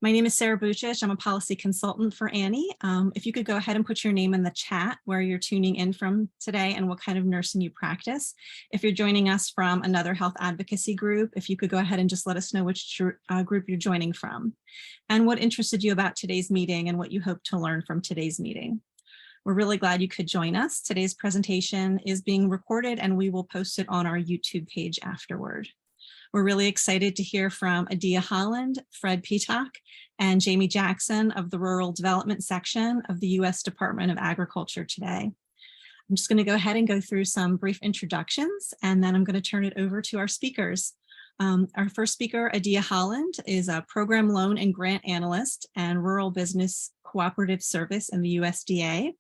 My name is Sarah Buchich. I'm a policy consultant for Annie. If you could go ahead and put your name in the chat where you're tuning in from today and what kind of nursing you practice. If you're joining us from another health advocacy group, if you could go ahead and just let us know which group you're joining from and what interested you about today's meeting and what you hope to learn from today's meeting. We're really glad you could join us. Today's presentation is being recorded and we will post it on our YouTube page afterward. We're really excited to hear from Adia Holland, Fred Peacock, and Jamie Jackson of the Rural Development section of the U.S. Department of Agriculture today. I'm just going to go ahead and go through some brief introductions, and then I'm going to turn it over to our speakers. Our first speaker, Adia Holland, is a program loan and grant analyst and rural business cooperative service in the USDA.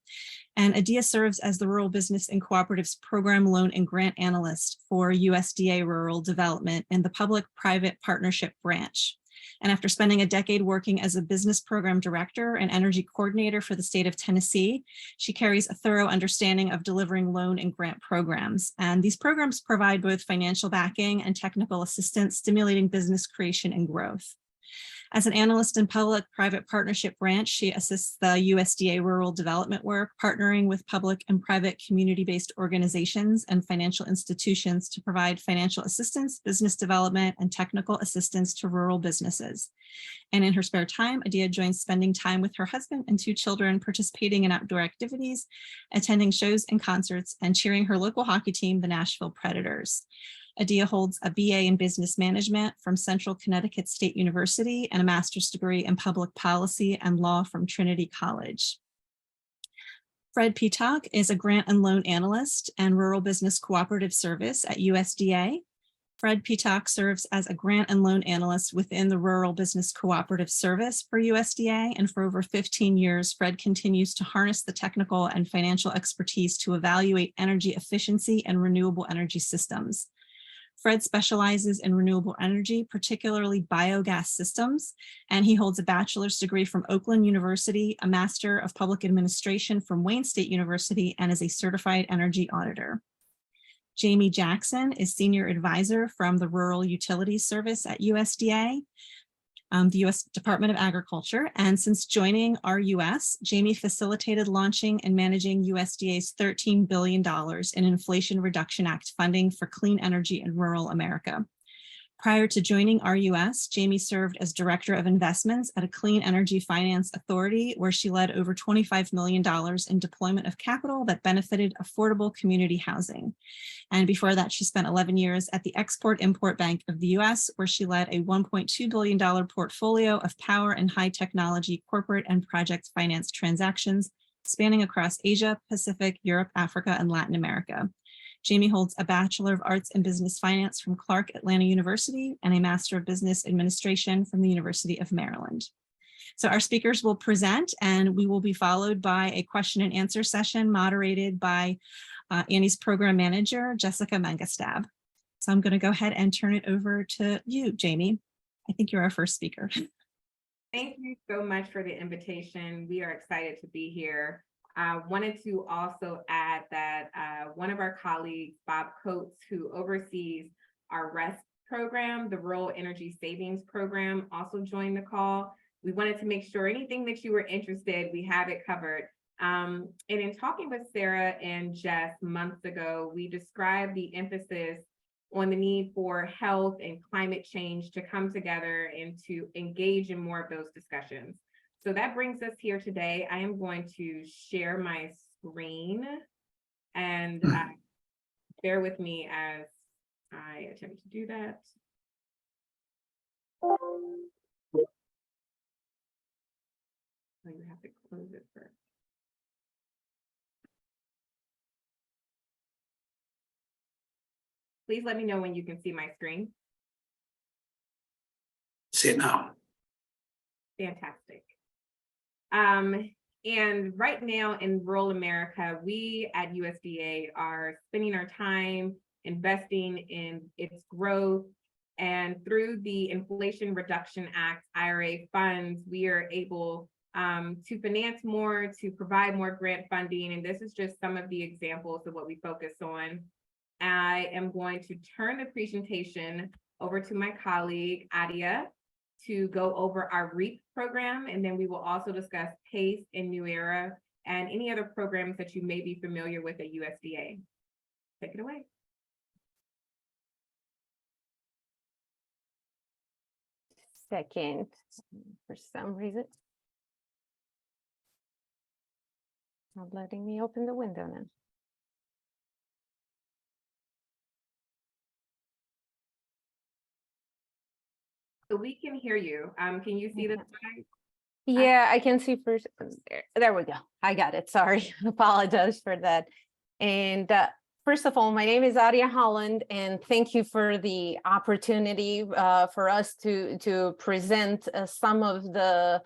And Adia serves as the Rural Business and Cooperatives Program Loan and Grant Analyst for USDA Rural Development in the Public-Private Partnership Branch. And after spending a decade working as a business program director and energy coordinator for the state of Tennessee, she carries a thorough understanding of delivering loan and grant programs. And these programs provide both financial backing and technical assistance, stimulating business creation and growth. As an analyst in public-private partnership branch, she assists the USDA rural development work, partnering with public and private community-based organizations and financial institutions to provide financial assistance, business development, and technical assistance to rural businesses. And in her spare time, Adia joins spending time with her husband and 2 children, participating in outdoor activities, attending shows and concerts, and cheering her local hockey team, the Nashville Predators. Adia holds a BA in Business Management from Central Connecticut State University and a master's degree in Public Policy and Law from Trinity College. Fred Peacock is a grant and loan analyst and rural business cooperative service at USDA. Fred Peacock serves as a grant and loan analyst within the Rural Business Cooperative Service for USDA, and for over 15 years, Fred continues to harness the technical and financial expertise to evaluate energy efficiency and renewable energy systems. Fred specializes in renewable energy, particularly biogas systems, and he holds a bachelor's degree from Oakland University, a master of public administration from Wayne State University, and is a certified energy auditor. Jamie Jackson is senior advisor from the Rural Utilities Service at USDA, the U.S. Department of Agriculture. And since joining RUS, Jamie facilitated launching and managing USDA's $13 billion in Inflation Reduction Act funding for clean energy in rural America. Prior to joining RUS, Jamie served as Director of Investments at a Clean Energy Finance Authority, where she led over $25 million in deployment of capital that benefited affordable community housing. And before that, she spent 11 years at the Export-Import Bank of the US, where she led a $1.2 billion portfolio of power and high technology corporate and project finance transactions spanning across Asia, Pacific, Europe, Africa, and Latin America. Jamie holds a Bachelor of Arts in Business Finance from Clark Atlanta University and a Master of Business Administration from the University of Maryland. So our speakers will present, and we will be followed by a question and answer session moderated by Annie's program manager, Jessica Mangastab. So I'm going to go ahead and turn it over to you, Jamie. I think you're our first speaker. Thank you so much for the invitation. We are excited to be here. I wanted to also add that one of our colleagues, Bob Coates, who oversees our REST program, the Rural Energy Savings Program, also joined the call. We wanted to make sure anything that you were interested, we have it covered. And in talking with Sarah and Jess months ago, we described the emphasis on the need for health and climate change to come together and to engage in more of those discussions. So that brings us here today. I am going to share my screen, and bear with me as I attempt to do that. Oh, you have to close it first. Please let me know when you can see my screen. See it now. Fantastic. And right now in rural America, we at USDA are spending our time investing in its growth. And through the Inflation Reduction Act, IRA funds, we are able to finance more, to provide more grant funding. And this is just some of the examples of what we focus on. I am going to turn the presentation over to my colleague, Adia, to go over our REAP program, and then we will also discuss PACE and New Era and any other programs that you may be familiar with at USDA. Take it away. Second, for some reason. Not letting me open the window now. So we can hear you. Can you see the slide? Yeah, I can see first. There we go. I got it. Sorry. Apologize for that. And first of all, my name is Aria Holland, and thank you for the opportunity for us to present some of the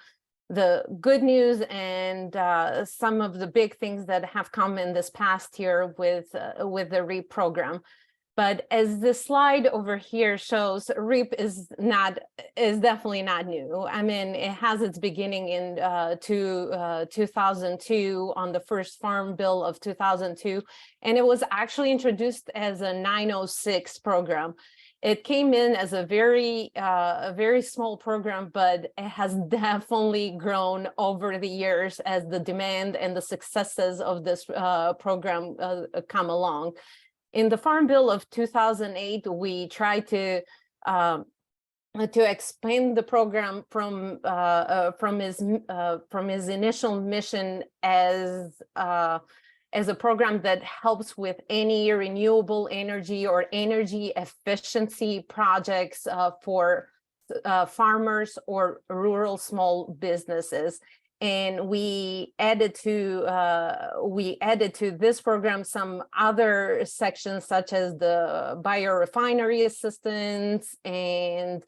good news and some of the big things that have come in this past year with the REAP program. But as the slide over here shows, REAP is definitely not new. I mean, it has its beginning in 2002 on the first Farm Bill of 2002, and it was actually introduced as a 906 program. It came in as a very small program, but it has definitely grown over the years as the demand and the successes of this program come along. In the Farm Bill of 2008, we tried to expand the program from his initial mission as a program that helps with any renewable energy or energy efficiency projects for farmers or rural small businesses. And we added to this program some other sections, such as the biorefinery assistance, and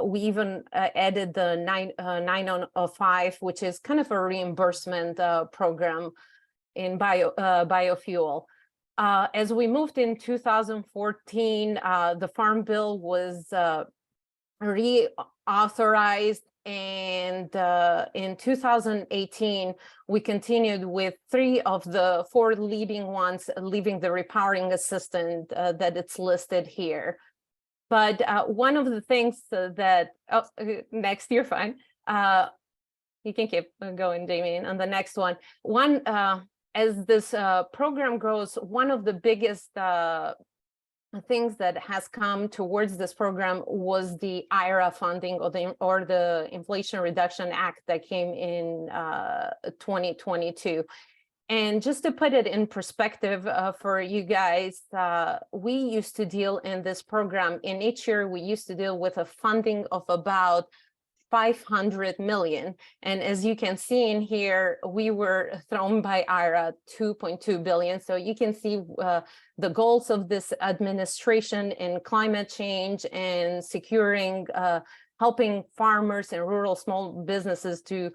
we even added the 905, which is kind of a reimbursement program in biofuel. As we moved in 2014, the Farm Bill was reauthorized, and in 2018, we continued with 3 of the 4 leading ones, leaving the repowering assistant that it's listed here. But one of the things that, next, you're fine. You can keep going, Damien, on the next one. As this program grows, one of the biggest things that has come towards this program was the IRA funding, or the Inflation Reduction Act that came in 2022. And just to put it in perspective for you guys, we used to deal in this program, in each year we used to deal with a funding of about 500 million. And as you can see in here, we were thrown by IRA 2.2 billion. So you can see the goals of this administration in climate change and securing, helping farmers and rural small businesses to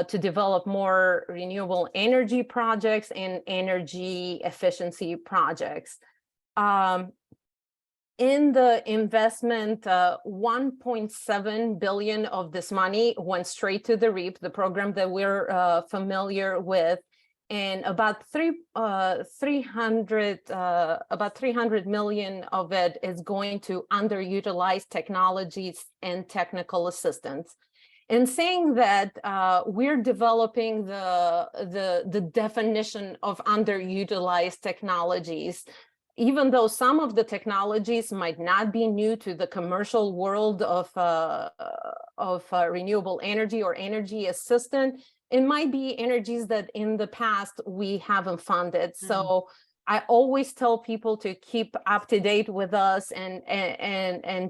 develop more renewable energy projects and energy efficiency projects. In the investment, 1.7 billion of this money went straight to the REAP, the program that we're familiar with, and about 300 million of it is going to underutilized technologies and technical assistance. In saying that, we're developing the definition of underutilized technologies. Even though some of the technologies might not be new to the commercial world of renewable energy or energy assistant, it might be energies that in the past we haven't funded. So I always tell people to keep up to date with us and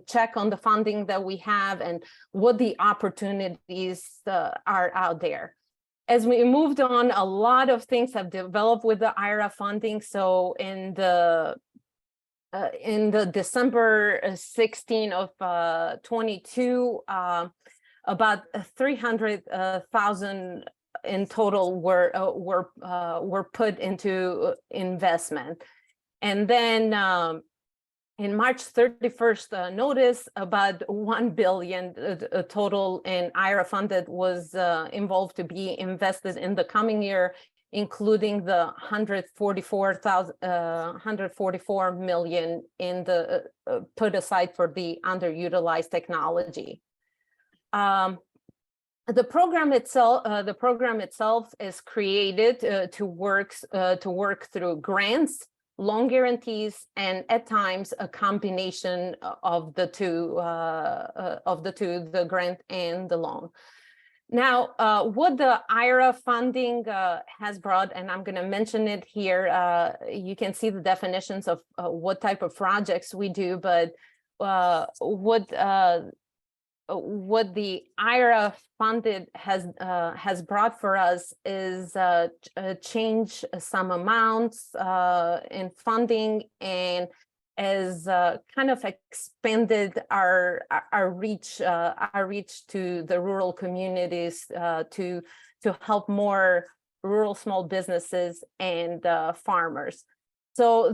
check on the funding that we have and what the opportunities are out there. As we moved on, a lot of things have developed with the IRA funding. So in the December 16 of 22, about 300,000 in total were put into investment, and then in March 31st notice, about 1 billion total in IRA funded was involved to be invested in the coming year, including the 144 million in the put aside for the underutilized technology. The program itself is created to work through grants, loan guarantees, and at times a combination of the two, the grant and the loan. Now, what the IRA funding has brought, and I'm going to mention it here, you can see the definitions of what type of projects we do, but what the IRA funded has brought for us is change some amounts in funding, and has kind of expanded our reach to the rural communities to help more rural small businesses and farmers. So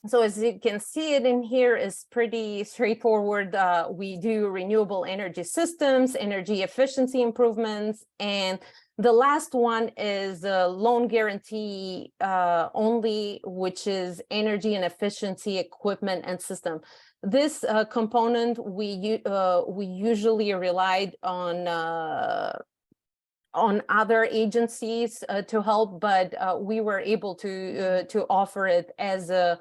so as you can see it in here is pretty straightforward. We do renewable energy systems, energy efficiency improvements, and the last one is a loan guarantee only, which is energy and efficiency equipment and system. This component we usually relied on other agencies to help, but we were able to offer it as a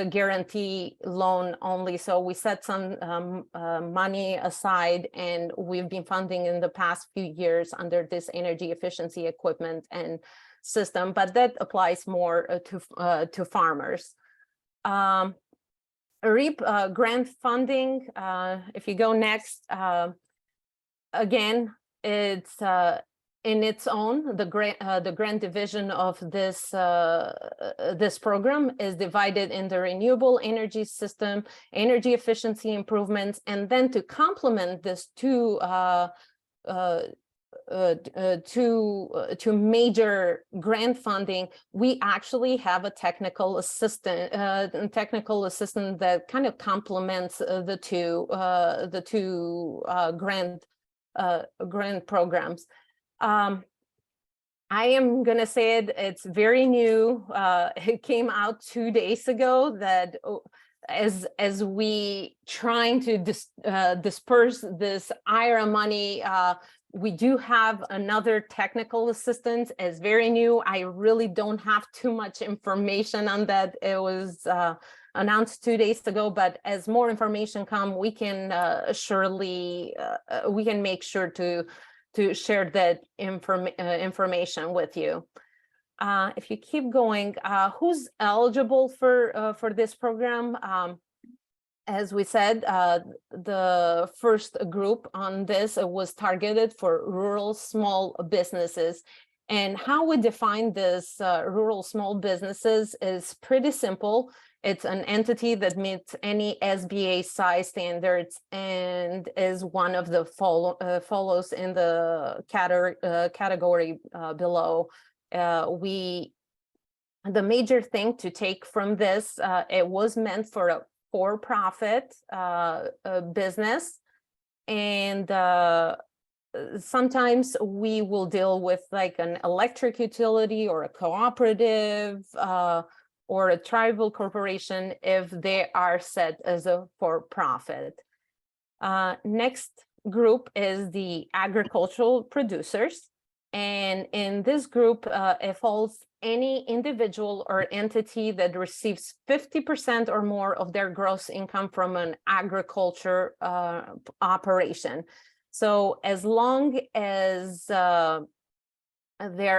guarantee loan only. So we set some money aside, and we've been funding in the past few years under this energy efficiency equipment and system, but that applies more to farmers. REAP grant funding, if you go next, again, it's in its own, the grant division of this this program is divided in the renewable energy system, energy efficiency improvements, and then to complement this two major grant funding, we actually have a technical assistant that kind of complements the two grant programs. I am going to say it's very new. It came out 2 days ago, that as we trying to disperse this IRA money, we do have another technical assistant. It's very new. I really don't have too much information on that. It was announced 2 days ago, but as more information come, we can surely we can make sure to share that information with you. If you keep going, who's eligible for this program? As we said, the first group on this was targeted for rural small businesses. And how we define this rural small businesses is pretty simple. It's an entity that meets any SBA size standards and is one of the follows in the category below. The major thing to take from this, it was meant for a for-profit business, and sometimes we will deal with like an electric utility or a cooperative or a tribal corporation if they are set as a for-profit. Next group is the agricultural producers. And in this group, it falls any individual or entity that receives 50% or more of their gross income from an agriculture operation. So as long as they're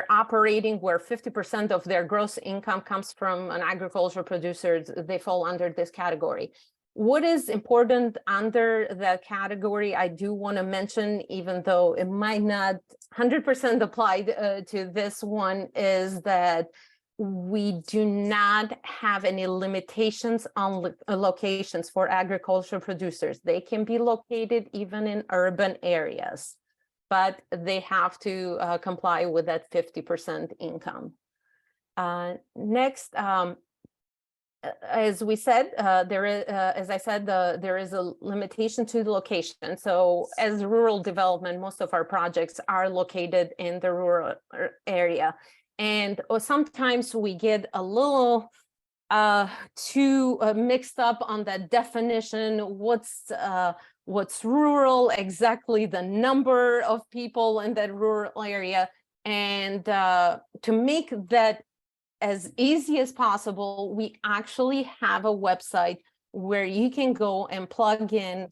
operating where 50% of their gross income comes from an agricultural producer, they fall under this category. What is important under that category, I do want to mention, even though it might not 100% apply to this one, is that we do not have any limitations on locations for agricultural producers. They can be located even in urban areas, but they have to comply with that 50% income. Next, as we said, there is, as I said, there is a limitation to the location. So as rural development, most of our projects are located in the rural area. And sometimes we get a little too mixed up on that definition. What's rural, exactly the number of people in that rural area, and to make that as easy as possible, we actually have a website where you can go and plug in.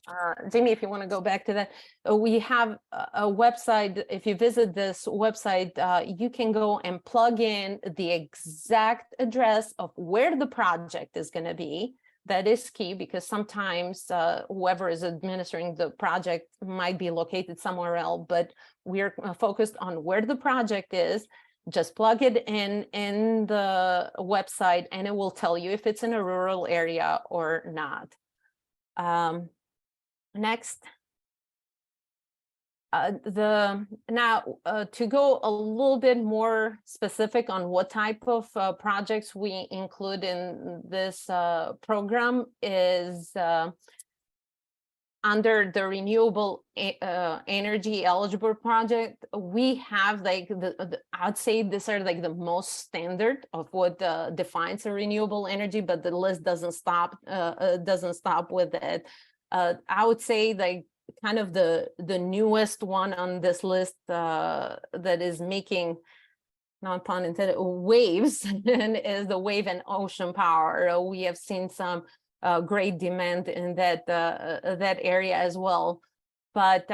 Jamie, if you want to go back to that, we have a website. If you visit this website, you can go and plug in the exact address of where the project is going to be. That is key, because sometimes whoever is administering the project might be located somewhere else, but we're focused on where the project is. Just plug it in the website and it will tell you if it's in a rural area or not. Next. To go a little bit more specific on what type of projects we include in this program is under the renewable energy eligible project. We have like I'd say these are like the most standard of what defines a renewable energy, but the list doesn't stop with it. I would say like kind of the newest one on this list that is making, non pun intended, waves and is the wave and ocean power. We have seen some great demand in that area as well. But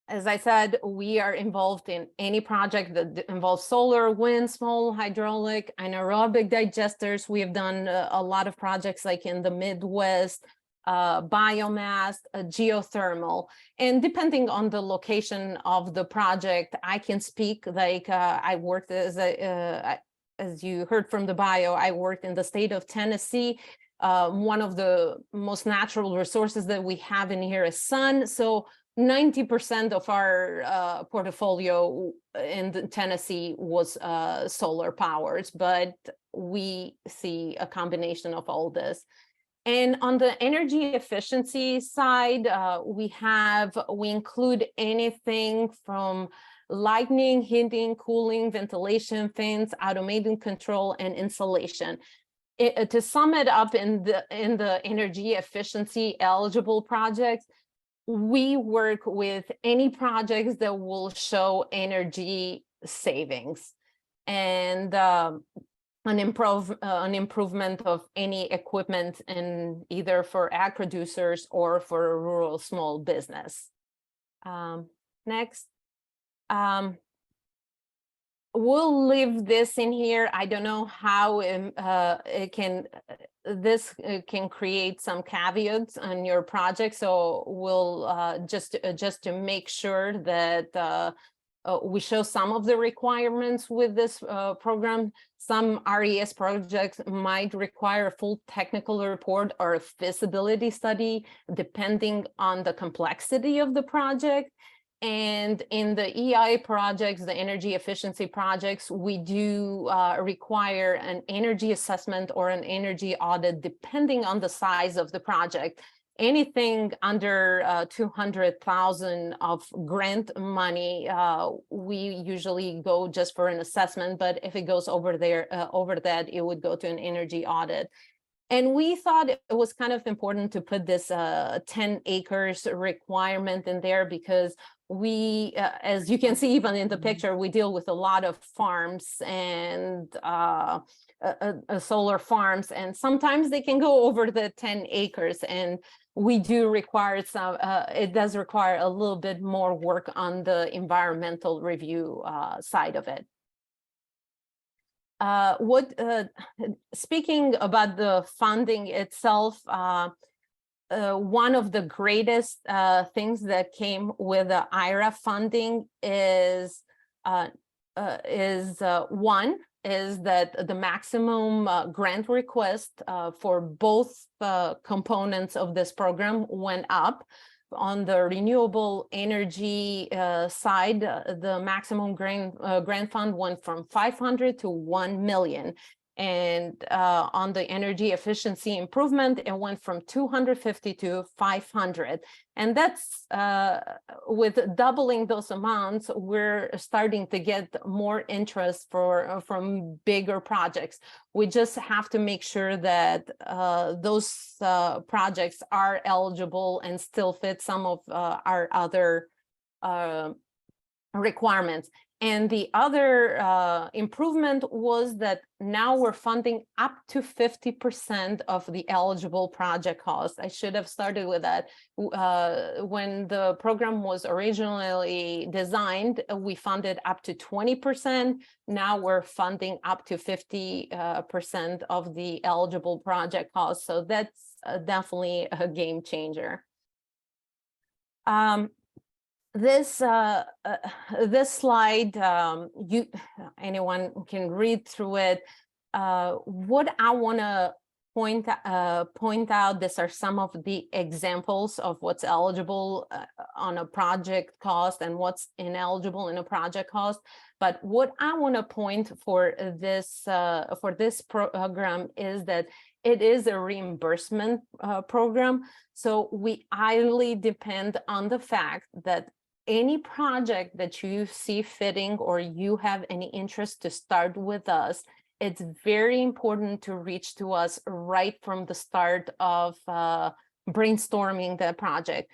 as I said, we are involved in any project that involves solar, wind, small hydraulic, anaerobic digesters. We have done a lot of projects like in the Midwest, biomass, geothermal, and depending on the location of the project, I can speak like I worked as you heard from the bio, I worked in the state of Tennessee. One of the most natural resources that we have in here is sun. So 90% of our portfolio in Tennessee was solar powered, but we see a combination of all this. And on the energy efficiency side, we include anything from lighting, heating, cooling, ventilation, fans, automated control, and insulation. To sum it up in the energy efficiency eligible projects, we work with any projects that will show energy savings and an improvement of any equipment, in either for ag producers or for a rural small business. Next. We'll leave this in here. I don't know how this can create some caveats on your project. So we'll just to make sure that we show some of the requirements with this program. Some RES projects might require a full technical report or a feasibility study, depending on the complexity of the project. And in the EI projects, the energy efficiency projects, we do require an energy assessment or an energy audit, depending on the size of the project. Anything under 200,000 of grant money, we usually go just for an assessment. But if it goes over that, it would go to an energy audit. And we thought it was kind of important to put this 10 acres requirement in there, because we, as you can see, even in the picture, we deal with a lot of farms and solar farms, and sometimes they can go over the 10 acres. And we do require some, it does require a little bit more work on the environmental review side of it. Speaking about the funding itself, one of the greatest things that came with the IRA funding is that the maximum grant request for both components of this program went up. On the renewable energy side, the maximum grant fund went from 500 to 1 million. And on the energy efficiency improvement, it went from 250 to 500. And that's with doubling those amounts, we're starting to get more interest from bigger projects. We just have to make sure that those projects are eligible and still fit some of our other requirements. And the other improvement was that now we're funding up to 50% of the eligible project cost. I should have started with that. When the program was originally designed, we funded up to 20%. Now we're funding up to 50% of the eligible project cost. So that's definitely a game changer. This slide, anyone can read through it. What I want to point out, these are some of the examples of what's eligible on a project cost and what's ineligible in a project cost. But what I want to point for this program is that it is a reimbursement program. So we highly depend on the fact that any project that you see fitting or you have any interest to start with us, it's very important to reach to us right from the start of brainstorming the project.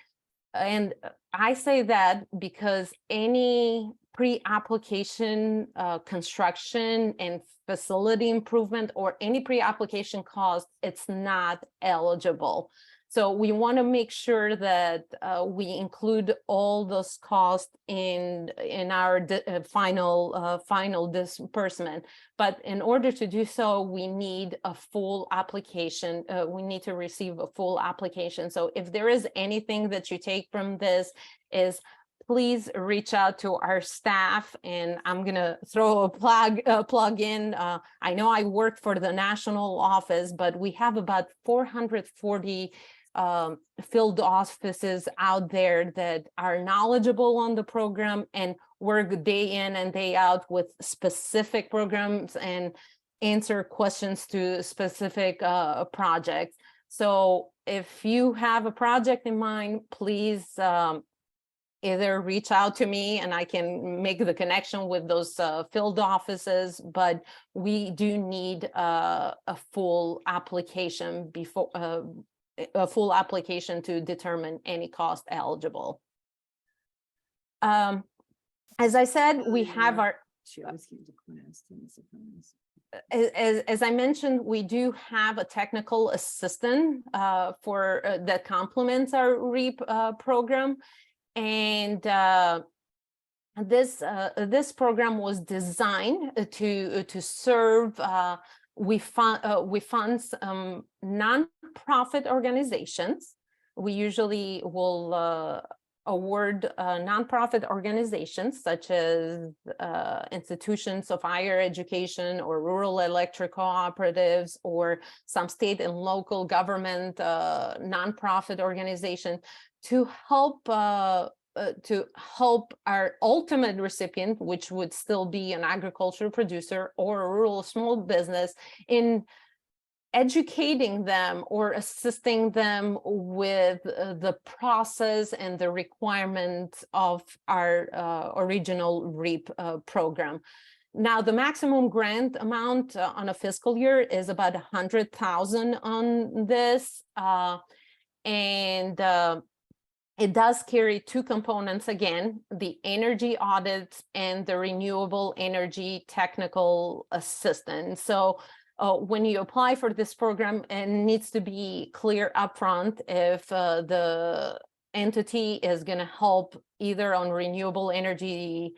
And I say that because any pre-application construction and facility improvement or any pre-application cost, it's not eligible. So we want to make sure that we include all those costs in our final disbursement. But in order to do so, we need a full application. We need to receive a full application. So if there is anything that you take from this, is please reach out to our staff. And I'm going to throw a plug in. I know I work for the national office, but we have about 440 field offices out there that are knowledgeable on the program and work day in and day out with specific programs and answer questions to specific projects. So if you have a project in mind, please either reach out to me and I can make the connection with those field offices, but we do need a full application before a full application to determine any cost eligible. As I said, we have our, as I mentioned, we do have a technical assistant that complements our REAP program. And this program was designed to serve. We fund some nonprofit organizations. We usually will award nonprofit organizations such as institutions of higher education or rural electric cooperatives or some state and local government nonprofit organization to help our ultimate recipient, which would still be an agricultural producer or a rural small business, in educating them or assisting them with the process and the requirements of our original REAP program. Now, the maximum grant amount on a fiscal year is about $100,000 on this, and it does carry two components again, the energy audits and the renewable energy technical assistance. So when you apply for this program, it needs to be clear upfront if the entity is going to help either on renewable energy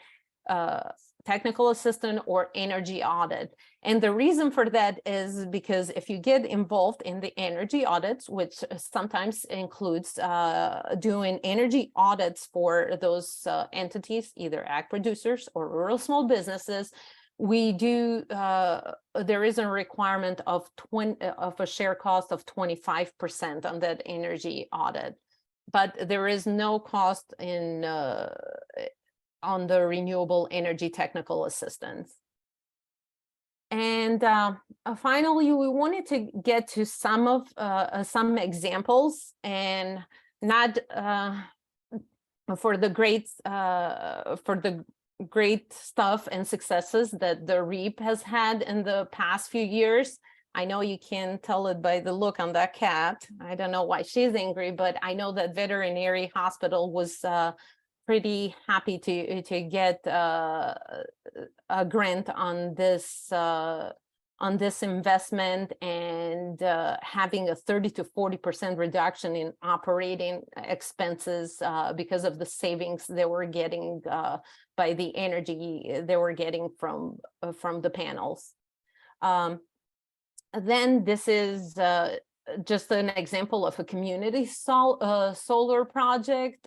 technical assistance or energy audit. And the reason for that is because if you get involved in the energy audits, which sometimes includes doing energy audits for those entities, either ag producers or rural small businesses, we do, there is a requirement of a share cost of 25% on that energy audit, but there is no cost in on the renewable energy technical assistance. And finally, we wanted to get to some examples, and not for the great stuff and successes that the REAP has had in the past few years. I know you can tell it by the look on that cat. I don't know why she's angry, but I know that veterinary hospital was pretty happy to get a grant on this investment, and having a 30 to 40% reduction in operating expenses because of the savings they were getting by the energy they were getting from the panels. Then this is just an example of a community solar project.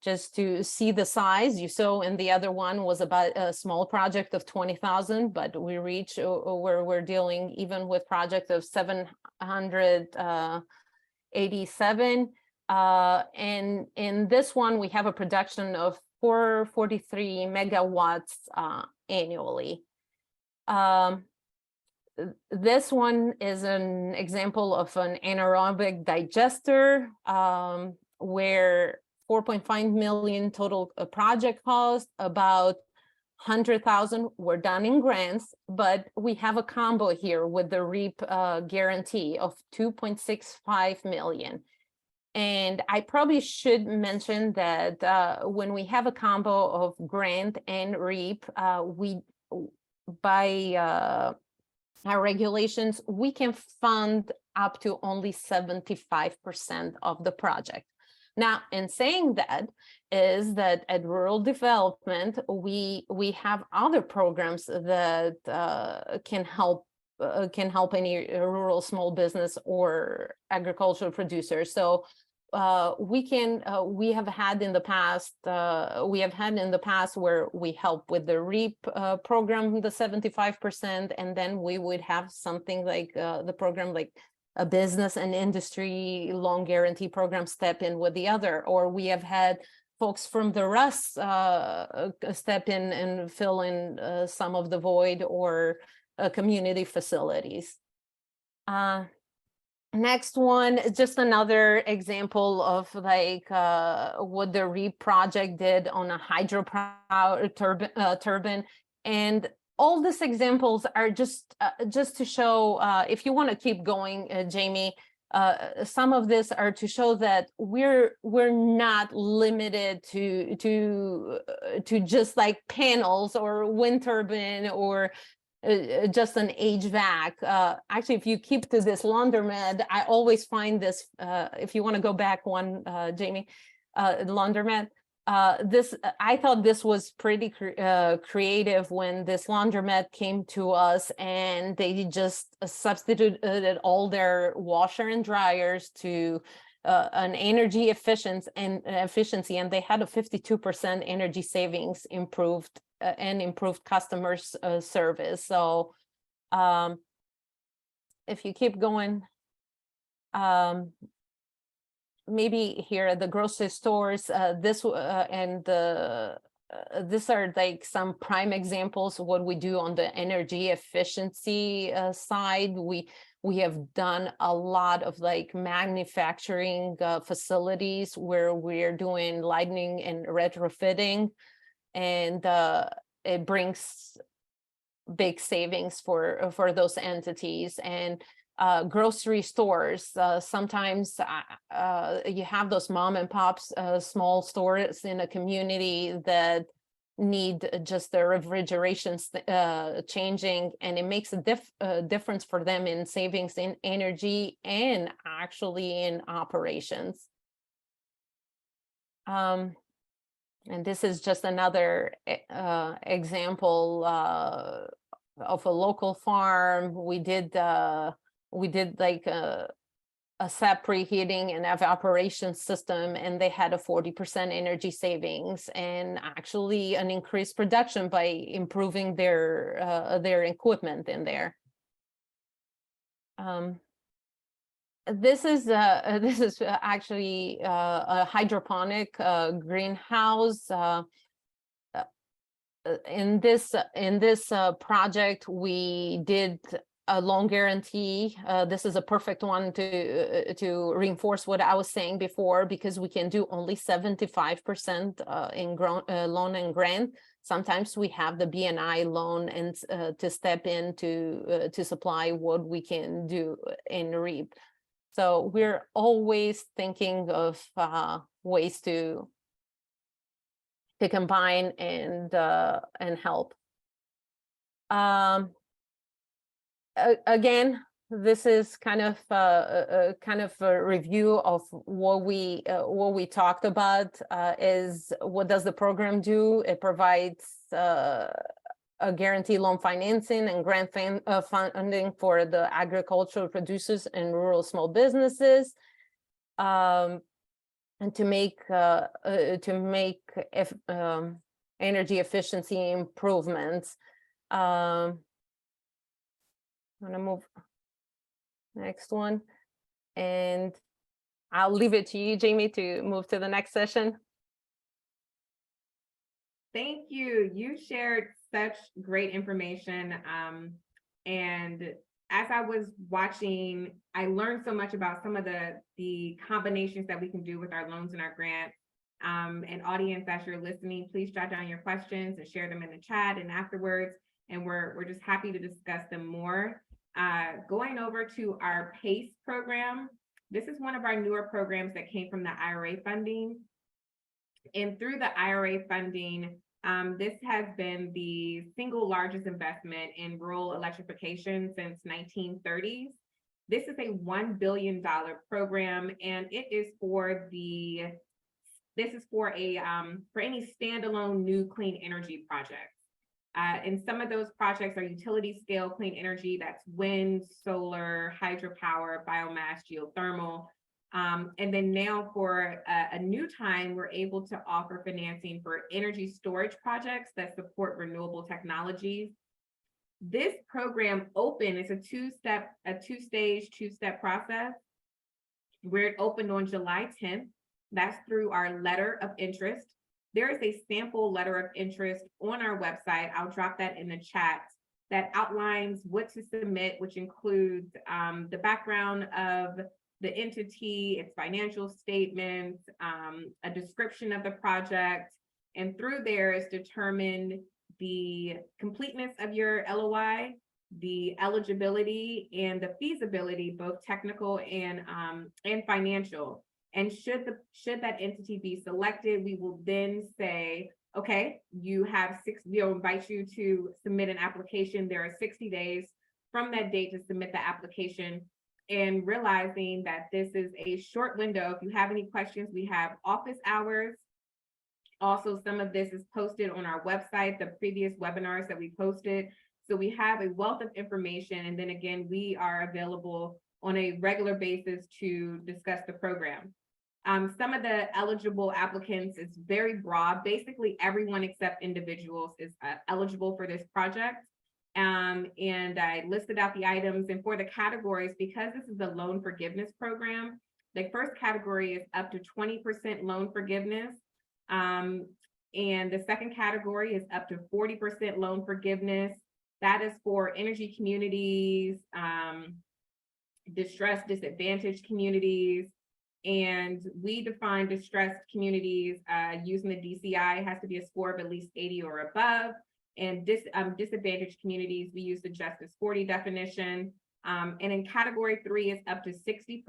Just to see the size, you saw in the other one was about a small project of 20,000, but we reach where we're dealing even with project of 787. And in this one, we have a production of 443 megawatts annually. This one is an example of an anaerobic digester where 4.5 million total project cost, about 100,000 were done in grants, but we have a combo here with the REAP guarantee of 2.65 million. And I probably should mention that when we have a combo of grant and REAP, by our regulations, we can fund up to only 75% of the project. Now, in saying that, is that at rural development, we have other programs that can help any rural small business or agricultural producer. So we have had in the past where we help with the REAP program, the 75%, and then we would have something like the program like a business and industry loan guarantee program step in with the other, or we have had folks from the RUS step in and fill in some of the void, or community facilities. Next one, just another example of like what the REAP project did on a hydropower turbine. And all these examples are just to show, if you want to keep going, Jamie, some of this are to show that we're not limited to just like panels or wind turbine or just an HVAC. Actually, if you keep to this laundromat, I always find this, if you want to go back one, Jamie, laundromat, I thought this was pretty creative when this laundromat came to us, and they just substituted all their washer and dryers to an energy efficiency, and they had a 52% energy savings improved and improved customer service. So if you keep going, maybe here at the grocery stores, these are like some prime examples of what we do on the energy efficiency side. We have done a lot of like manufacturing facilities where we're doing lighting and retrofitting, and it brings big savings for those entities. And grocery stores, sometimes you have those mom and pops small stores in a community that need just the refrigeration changing, and it makes a difference for them in savings in energy and actually in operations. And this is just another example of a local farm. We did like a SAP preheating and evaporation system, and they had a 40% energy savings and actually an increased production by improving their equipment in there. This is actually a hydroponic greenhouse. in this project, we did a loan guarantee. This is a perfect one to reinforce what I was saying before, because we can do only 75% in loan and grant. Sometimes we have the BNI loan and to step in to supply what we can do in REAP. So we're always thinking of ways to combine and help. Again, this is kind of a review of what we talked about. Is what does the program do? It provides a guarantee loan financing and grant funding for the agricultural producers and rural small businesses, and to make energy efficiency improvements. I'm gonna move next one, and I'll leave it to you, Jamie, to move to the next session. Thank you. You shared such great information. And as I was watching, I learned so much about some of the combinations that we can do with our loans and our grants. And audience, as you're listening, please jot down your questions and share them in the chat and afterwards. And we're just happy to discuss them more. Going over to our PACE program, this is one of our newer programs that came from the IRA funding. And through the IRA funding, this has been the single largest investment in rural electrification since 1930s. This is a $1 billion program, and it is for any standalone new clean energy projects. And some of those projects are utility scale clean energy, that's wind, solar, hydropower, biomass, geothermal. And then now for a new time, we're able to offer financing for energy storage projects that support renewable technologies. This program opened, it's a two-stage, two-step process, where it opened on July 10th. That's through our letter of interest. There is a sample letter of interest on our website. I'll drop that in the chat, that outlines what to submit, which includes the background of the entity, its financial statements, a description of the project, and through there is determined the completeness of your LOI, the eligibility and the feasibility, both technical and financial. And should that entity be selected, we will then say, okay, we'll invite you to submit an application. There are 60 days from that date to submit the application. And realizing that this is a short window, if you have any questions, we have office hours. Also, some of this is posted on our website, the previous webinars that we posted. So we have a wealth of information. And then again, we are available on a regular basis to discuss the program. Some of the eligible applicants is very broad. Basically, everyone except individuals is eligible for this project. And I listed out the items, and for the categories, because this is a loan forgiveness program, the first category is up to 20% loan forgiveness. And the second category is up to 40% loan forgiveness. That is for energy communities, distressed, disadvantaged communities. And we define distressed communities using the DCI. It has to be a score of at least 80 or above. And disadvantaged communities, we use the Justice 40 definition. And in category 3 is up to 60%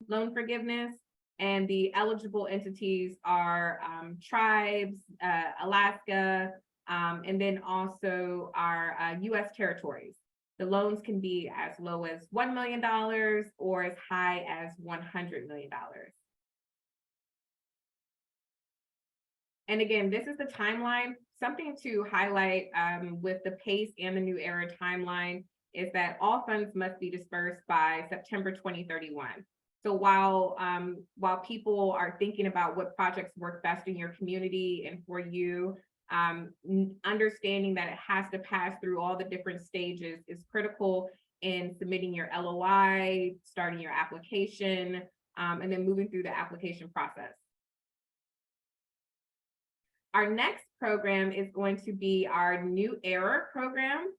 loan forgiveness. And the eligible entities are tribes, Alaska, and then also our US territories. The loans can be as low as $1 million or as high as $100 million. And again, this is the timeline. Something to highlight with the PACE and the New Era timeline is that all funds must be dispersed by September 2031. So while people are thinking about what projects work best in your community and for you, understanding that it has to pass through all the different stages is critical in submitting your LOI, starting your application, and then moving through the application process. Our next program is going to be our New Era program.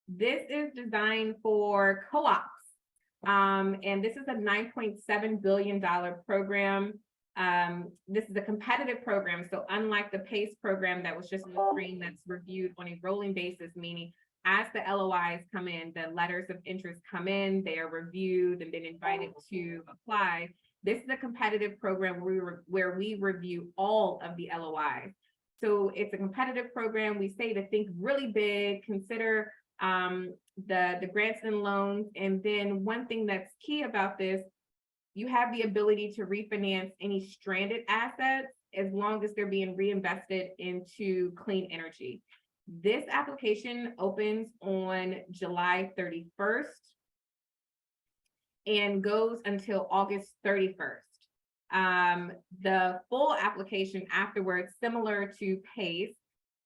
This is designed for co-ops. And this is a $9.7 billion program. This is a competitive program. So unlike the PACE program that was just on the screen, that's reviewed on a rolling basis, meaning as the LOIs come in, the letters of interest come in, they are reviewed and then invited to apply. This is a competitive program where we review all of the LOIs. So it's a competitive program. We say to think really big, consider the grants and loans. And then one thing that's key about this, you have the ability to refinance any stranded assets as long as they're being reinvested into clean energy. This application opens on July 31st and goes until August 31st. The full application afterwards, similar to PACE,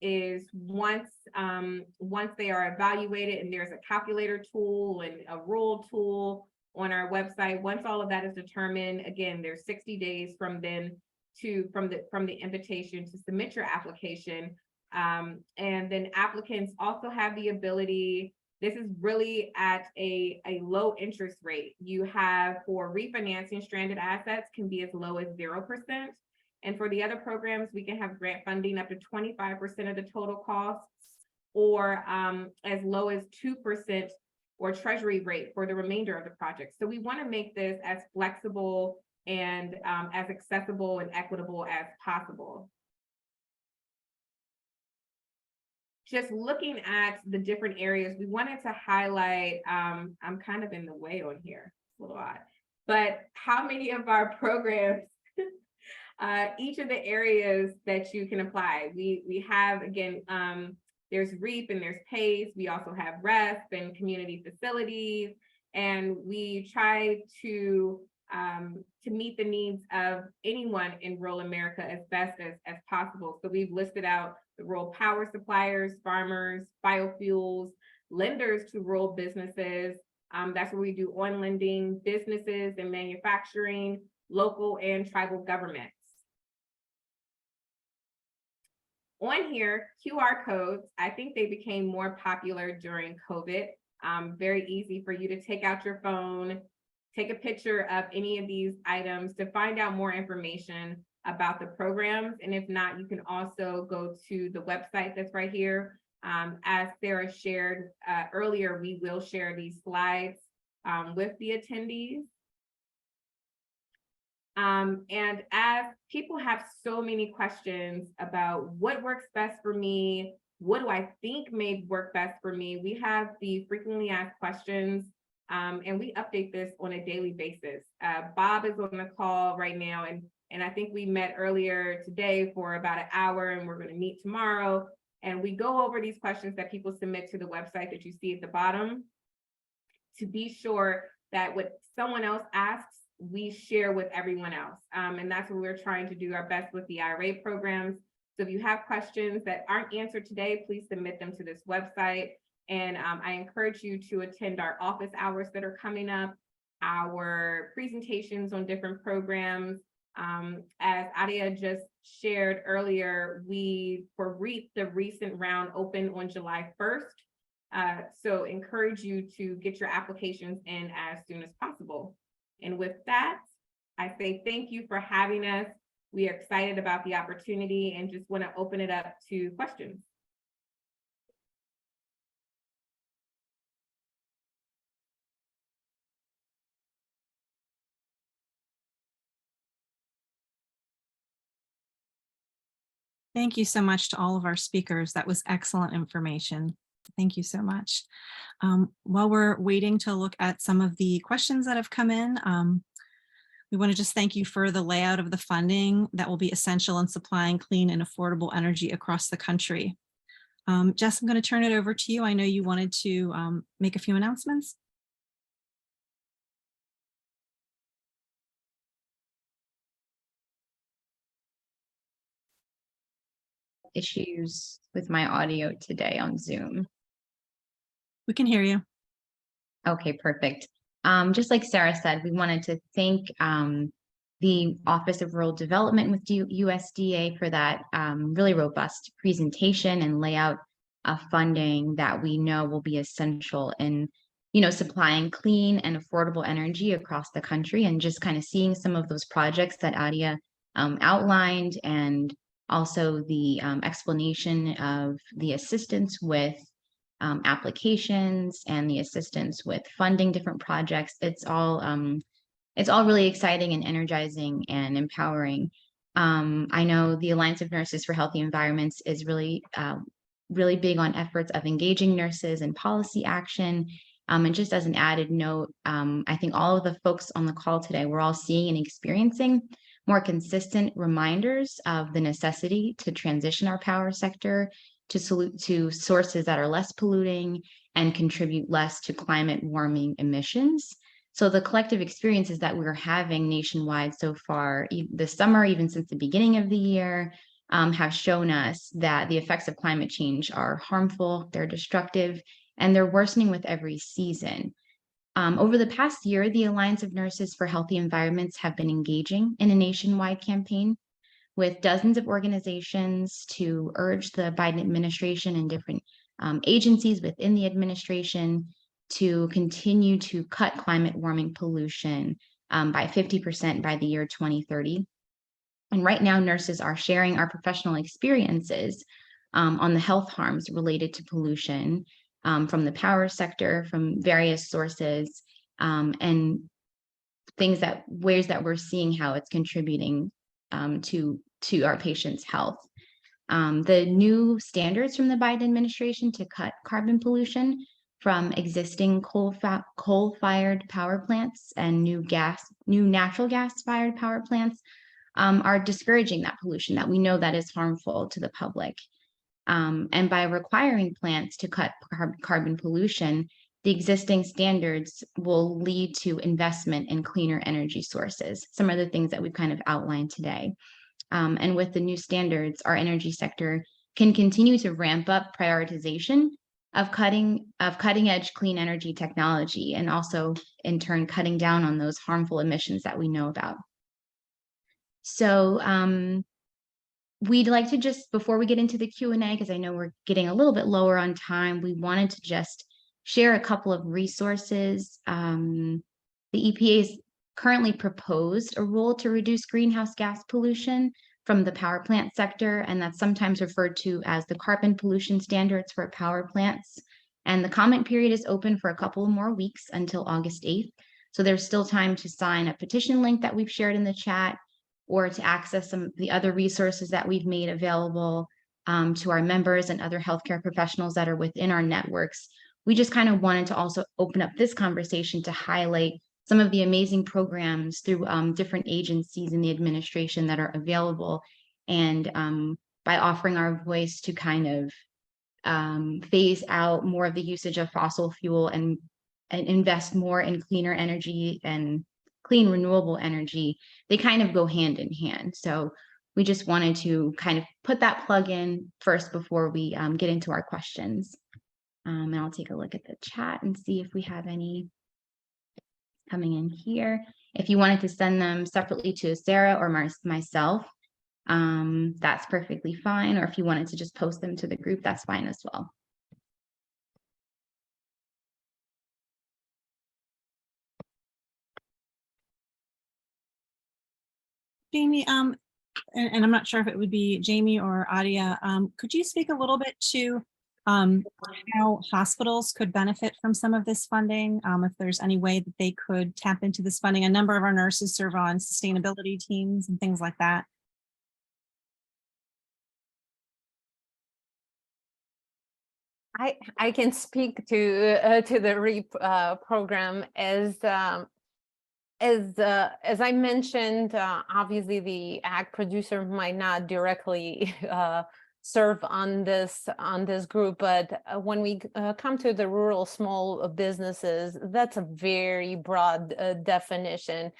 is once they are evaluated, and there's a calculator tool and a rule tool on our website. Once all of that is determined, again, there's 60 days from then from the invitation to submit your application. And then applicants also have the ability, this is really at a low interest rate. You have, for refinancing stranded assets, can be as low as 0%. And for the other programs, we can have grant funding up to 25% of the total costs, or as low as 2% or treasury rate for the remainder of the project. So we want to make this as flexible and as accessible and equitable as possible. Just looking at the different areas, we wanted to highlight, I'm kind of in the way on here, a little odd, but how many of our programs, each of the areas that you can apply. We have, again, there's REAP and there's PACE. We also have RESP and community facilities, and we try to meet the needs of anyone in rural America as best as possible. So we've listed out the rural power suppliers, farmers, biofuels, lenders to rural businesses. That's where we do on lending, businesses and manufacturing, local and tribal governments. On here, QR codes, I think they became more popular during COVID. Very easy for you to take out your phone, take a picture of any of these items to find out more information about the programs. And if not, you can also go to the website that's right here. As Sarah shared earlier, we will share these slides with the attendees. And as people have so many questions about what works best for me, what do I think may work best for me, we have the frequently asked questions, and we update this on a daily basis. Bob is on the call right now, and I think we met earlier today for about an hour, and we're going to meet tomorrow. And we go over these questions that people submit to the website that you see at the bottom to be sure that what someone else asks, we share with everyone else. And that's what we're trying to do our best with the IRA programs. So if you have questions that aren't answered today, please submit them to this website. And I encourage you to attend our office hours that are coming up, our presentations on different programs. As Adia just shared earlier, for REAP, the recent round opened on July 1st. So encourage you to get your applications in as soon as possible. And with that, I say thank you for having us. We are excited about the opportunity and just want to open it up to questions. Thank you so much to all of our speakers. That was excellent information. Thank you so much. While we're waiting to look at some of the questions that have come in, we want to just thank you for the layout of the funding that will be essential in supplying clean and affordable energy across the country. Jess, I'm going to turn it over to you. I know you wanted to make a few announcements. Issues with my audio today on Zoom. We can hear you. Okay, perfect. Just like Sarah said, we wanted to thank the Office of Rural Development with USDA for that really robust presentation and layout of funding that we know will be essential in, supplying clean and affordable energy across the country, and just kind of seeing some of those projects that Adia outlined, and also the explanation of the assistance with applications and the assistance with funding different projects. It's all really exciting and energizing and empowering. I know the Alliance of Nurses for Healthy Environments is really big on efforts of engaging nurses in policy action. And just as an added note, I think all of the folks on the call today, we're all seeing and experiencing more consistent reminders of the necessity to transition our power sector to sources that are less polluting and contribute less to climate warming emissions. So the collective experiences that we're having nationwide so far this summer, even since the beginning of the year, have shown us that the effects of climate change are harmful, they're destructive, and they're worsening with every season. Over the past year, the Alliance of Nurses for Healthy Environments have been engaging in a nationwide campaign with dozens of organizations to urge the Biden administration and different agencies within the administration to continue to cut climate warming pollution by 50% by the year 2030. And right now, nurses are sharing our professional experiences on the health harms related to pollution from the power sector, from various sources, and ways that we're seeing how it's contributing to our patients' health. The new standards from the Biden administration to cut carbon pollution from existing coal-fired power plants and new natural gas-fired power plants are discouraging that pollution that we know that is harmful to the public. And by requiring plants to cut carbon pollution, the existing standards will lead to investment in cleaner energy sources. Some of the things that we've kind of outlined today. And with the new standards, our energy sector can continue to ramp up prioritization of cutting edge clean energy technology, and also in turn cutting down on those harmful emissions that we know about. So we'd like to just, before we get into the Q&A, because I know we're getting a little bit lower on time, we wanted to just share a couple of resources. The EPA's currently proposed a rule to reduce greenhouse gas pollution from the power plant sector, and that's sometimes referred to as the carbon pollution standards for power plants. And the comment period is open for a couple more weeks until August 8th. So there's still time to sign a petition link that we've shared in the chat, or to access some of the other resources that we've made available to our members and other healthcare professionals that are within our networks. We just kind of wanted to also open up this conversation to highlight some of the amazing programs through different agencies in the administration that are available, and by offering our voice to kind of phase out more of the usage of fossil fuel and invest more in cleaner energy and clean renewable energy, they kind of go hand in hand. So we just wanted to kind of put that plug in first before we get into our questions. And I'll take a look at the chat and see if we have any coming in here. If you wanted to send them separately to Sarah or myself, that's perfectly fine. Or if you wanted to just post them to the group, that's fine as well. Jamie, and I'm not sure if it would be Jamie or Adia, could you speak a little bit to how hospitals could benefit from some of this funding, if there's any way that they could tap into this funding? A number of our nurses serve on sustainability teams and things like that. I can speak to the REAP program. As I mentioned, obviously the ag producer might not directly serve on this group, but when we come to the rural small businesses, that's a very broad definition.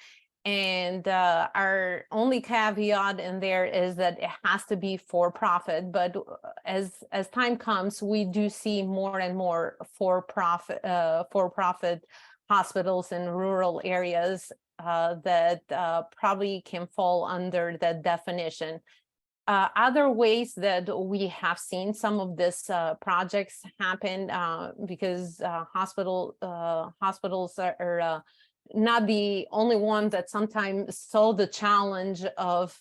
And our only caveat in there is that it has to be for profit. But as time comes, we do see more and more for profit hospitals in rural areas. that probably can fall under that definition. Other ways that we have seen some of this projects happen, because hospitals are not the only ones that sometimes saw the challenge of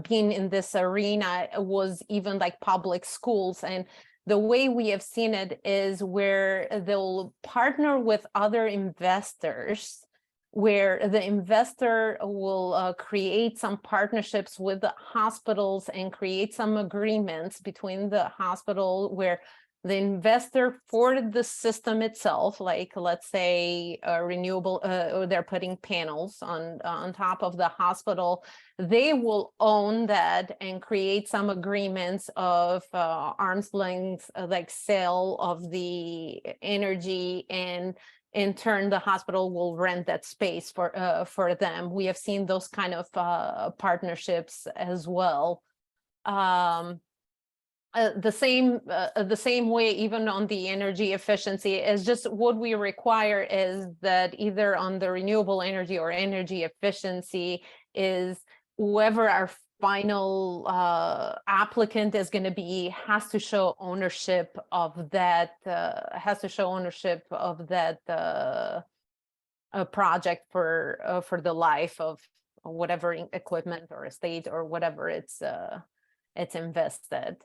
being in this arena, was even like public schools. And the way we have seen it is where they'll partner with other investors, where the investor will create some partnerships with the hospitals and create some agreements between the hospital, where the investor for the system itself, like let's say renewable, or they're putting panels on top of the hospital, they will own that and create some agreements of arm's length, like sale of the energy, and in turn, the hospital will rent that space for them. We have seen those kind of partnerships as well. The same way, even on the energy efficiency, is just what we require is that either on the renewable energy or energy efficiency, is whoever our final applicant is going to be has to show ownership of that, project for the life of whatever equipment or estate or whatever it's invested.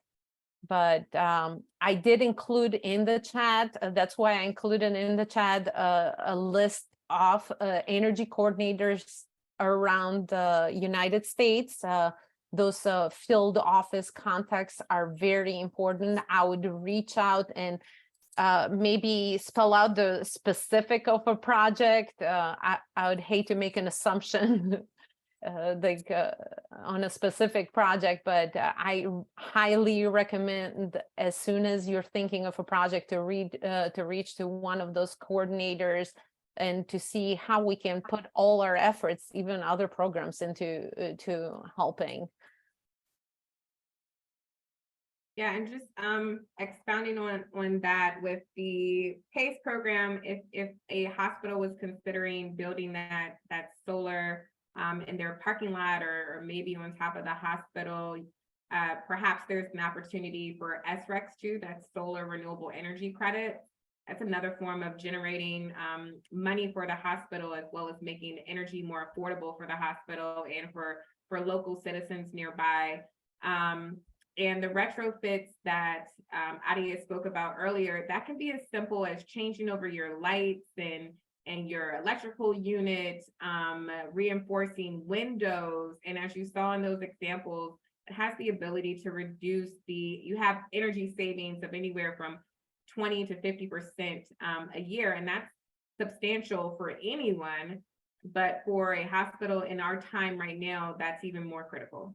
But I did include in the chat, that's why I included in the chat a list of energy coordinators around the United States. Those field office contacts are very important. I would reach out and maybe spell out the specific of a project. I would hate to make an assumption on a specific project, but I highly recommend, as soon as you're thinking of a project, to reach to one of those coordinators and to see how we can put all our efforts, even other programs, into helping. Yeah, and just expounding on that with the PACE program, if a hospital was considering building that solar in their parking lot, or maybe on top of the hospital, perhaps there's an opportunity for SRECs too, that's solar renewable energy credit. That's another form of generating money for the hospital, as well as making energy more affordable for the hospital and for local citizens nearby. And the retrofits that Adia spoke about earlier, that can be as simple as changing over your lights and your electrical unit, reinforcing windows. And as you saw in those examples, it has the ability to reduce you have energy savings of anywhere from 20 to 50% a year. And that's substantial for anyone, but for a hospital in our time right now, that's even more critical.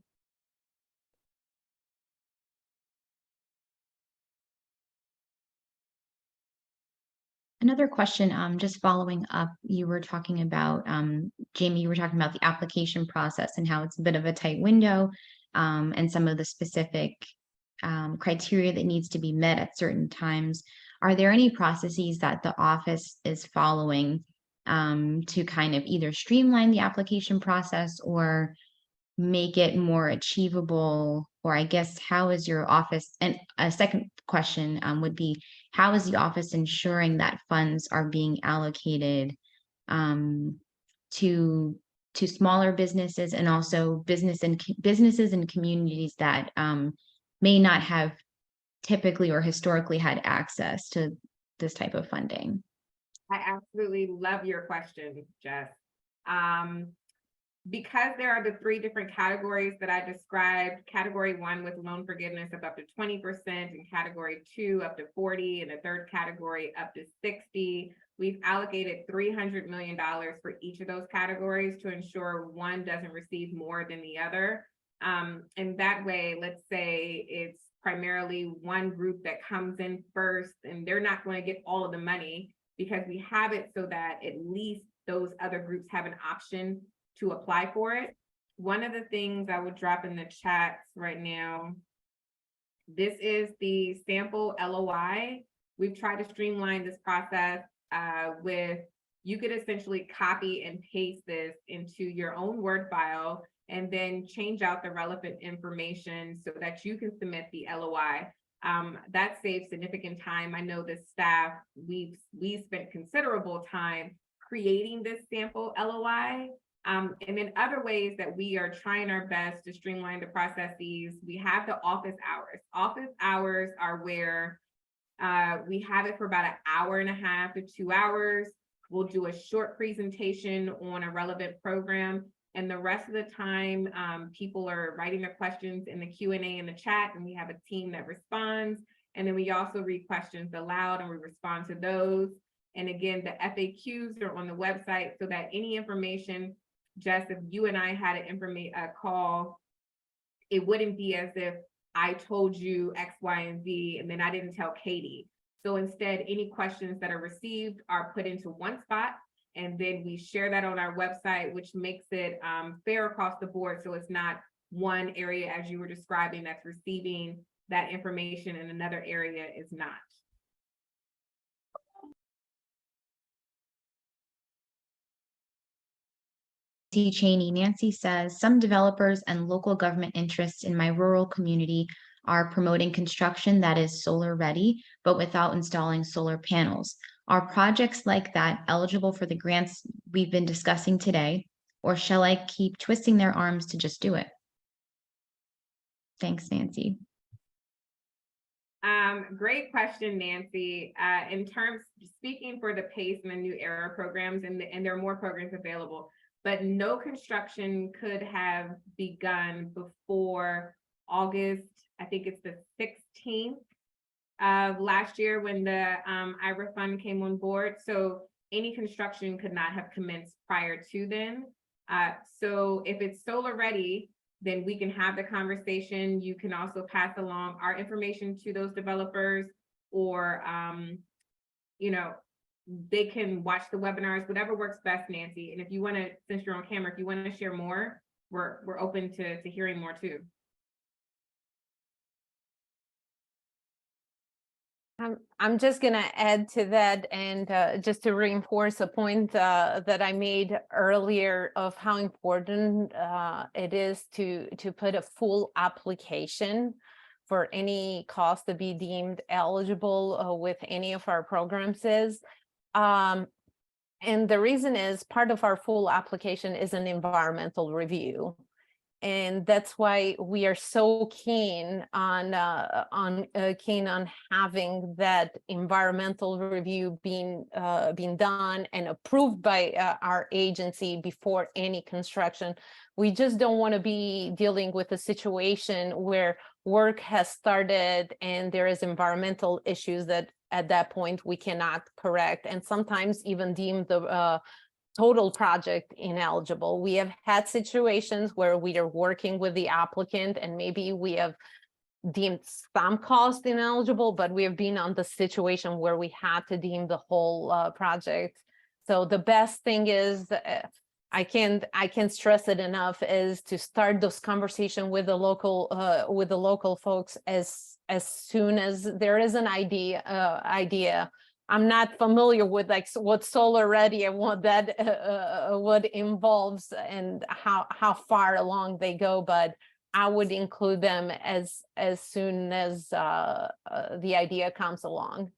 Another question, just following up, you were talking about, Jamie, you were talking about the application process and how it's a bit of a tight window, and some of the specific criteria that needs to be met at certain times. Are there any processes that the office is following to kind of either streamline the application process or make it more achievable? Or I guess, how is your office, and a second question would be, how is the office ensuring that funds are being allocated to smaller businesses, and also businesses and communities that may not have typically or historically had access to this type of funding? I absolutely love your question, Jess. Because there are the three different categories that I described, category 1 with loan forgiveness of up to 20%, and category 2 up to 40%, and the third category up to 60%. We've allocated $300 million for each of those categories to ensure one doesn't receive more than the other. And that way, let's say it's primarily one group that comes in first, and they're not going to get all of the money, because we have it so that at least those other groups have an option to apply for it. One of the things I would drop in the chats right now, this is the sample LOI. We've tried to streamline this process with you could essentially copy and paste this into your own Word file and then change out the relevant information so that you can submit the LOI. That saves significant time. I know the staff, we've spent considerable time creating this sample LOI. And then other ways that we are trying our best to streamline the processes, we have the office hours. Office hours are where we have it for about an hour and a half to 2 hours. We'll do a short presentation on a relevant program. And the rest of the time, people are writing their questions in the Q&A in the chat, and we have a team that responds. And then we also read questions aloud and we respond to those. And again, the FAQs are on the website so that any information, Jess, if you and I had a call, it wouldn't be as if I told you X, Y, and Z, and then I didn't tell Katie. So instead, any questions that are received are put into one spot, and then we share that on our website, which makes it fair across the board. So it's not one area, as you were describing, that's receiving that information and another area is not. Cheney, Nancy says, some developers and local government interests in my rural community are promoting construction that is solar ready, but without installing solar panels. Are projects like that eligible for the grants we've been discussing today, or shall I keep twisting their arms to just do it? Thanks, Nancy. Great question, Nancy. In terms, speaking for the PACE and the New Era programs, and there are more programs available, but no construction could have begun before August, I think it's the 16th of last year when the IRA fund came on board. So any construction could not have commenced prior to then. So if it's solar ready, then we can have the conversation. You can also pass along our information to those developers, or you know, they can watch the webinars, whatever works best, Nancy. And if you want to, since you're on camera, if you want to share more, we're open to hearing more too. I'm just going to add to that, and just to reinforce a point that I made earlier of how important it is to put a full application for any cost to be deemed eligible with any of our programs is. And the reason is part of our full application is an environmental review. And that's why we are so keen on having that environmental review being done and approved by our agency before any construction. We just don't want to be dealing with a situation where work has started and there is environmental issues that at that point we cannot correct, and sometimes even deem the total project ineligible. We have had situations where we are working with the applicant and maybe we have deemed some cost ineligible, but we have been on the situation where we had to deem the whole project. So the best thing is, I can't stress it enough, is to start those conversations with the local folks as soon as there is an idea. I'm not familiar with like what solar ready and what that what involves and how far along they go, but I would include them as soon as the idea comes along.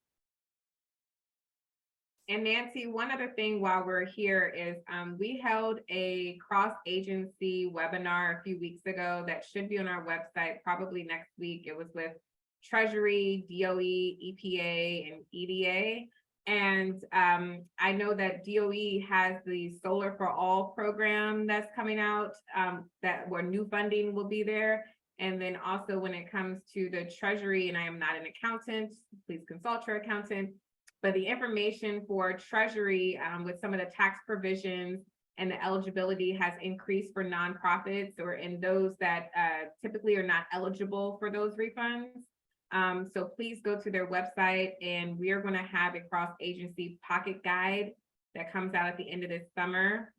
And Nancy, one other thing while we're here is we held a cross-agency webinar a few weeks ago that should be on our website probably next week. It was with Treasury, DOE, EPA, and EDA. And I know that DOE has the Solar for All program that's coming out, where new funding will be there. And then also when it comes to the Treasury, and I am not an accountant, please consult your accountant, but the information for Treasury with some of the tax provisions and the eligibility has increased for nonprofits or in those that typically are not eligible for those refunds. So please go to their website, and we are going to have a cross-agency pocket guide that comes out at the end of this summer.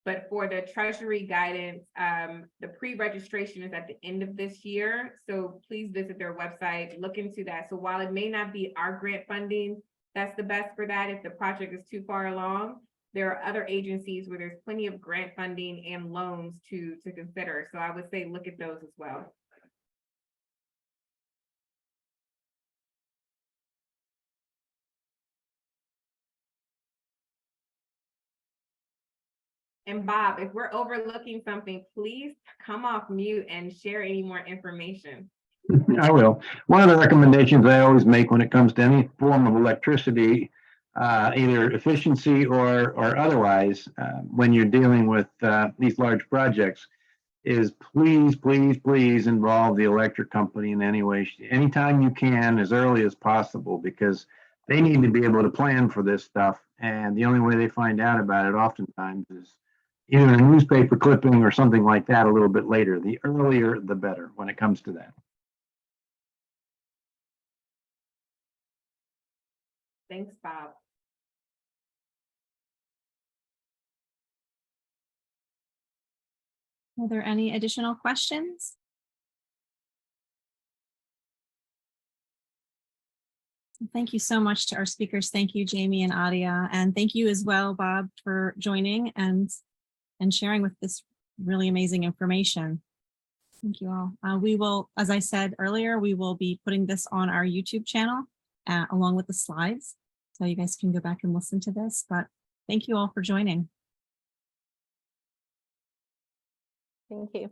But for the Treasury guidance, the pre-registration is at the end of this year. So please visit their website, look into that. So while it may not be our grant funding that's the best for that, if the project is too far along, there are other agencies where there's plenty of grant funding and loans to consider. So I would say look at those as well. And Bob, if we're overlooking something, please come off mute and share any more information. I will. One of the recommendations I always make when it comes to any form of electricity, either efficiency or otherwise, when you're dealing with these large projects, is please, please, please involve the electric company in any way, anytime you can, as early as possible, because they need to be able to plan for this stuff. And the only way they find out about it oftentimes is either a newspaper clipping or something like that a little bit later. The earlier, the better when it comes to that. Thanks, Bob. Are there any additional questions? Thank you so much to our speakers. Thank you, Jamie and Adia. And thank you as well, Bob, for joining and sharing with this really amazing information. Thank you all. We will, as I said earlier, we will be putting this on our YouTube channel along with the slides. So you guys can go back and listen to this, but thank you all for joining. Thank you.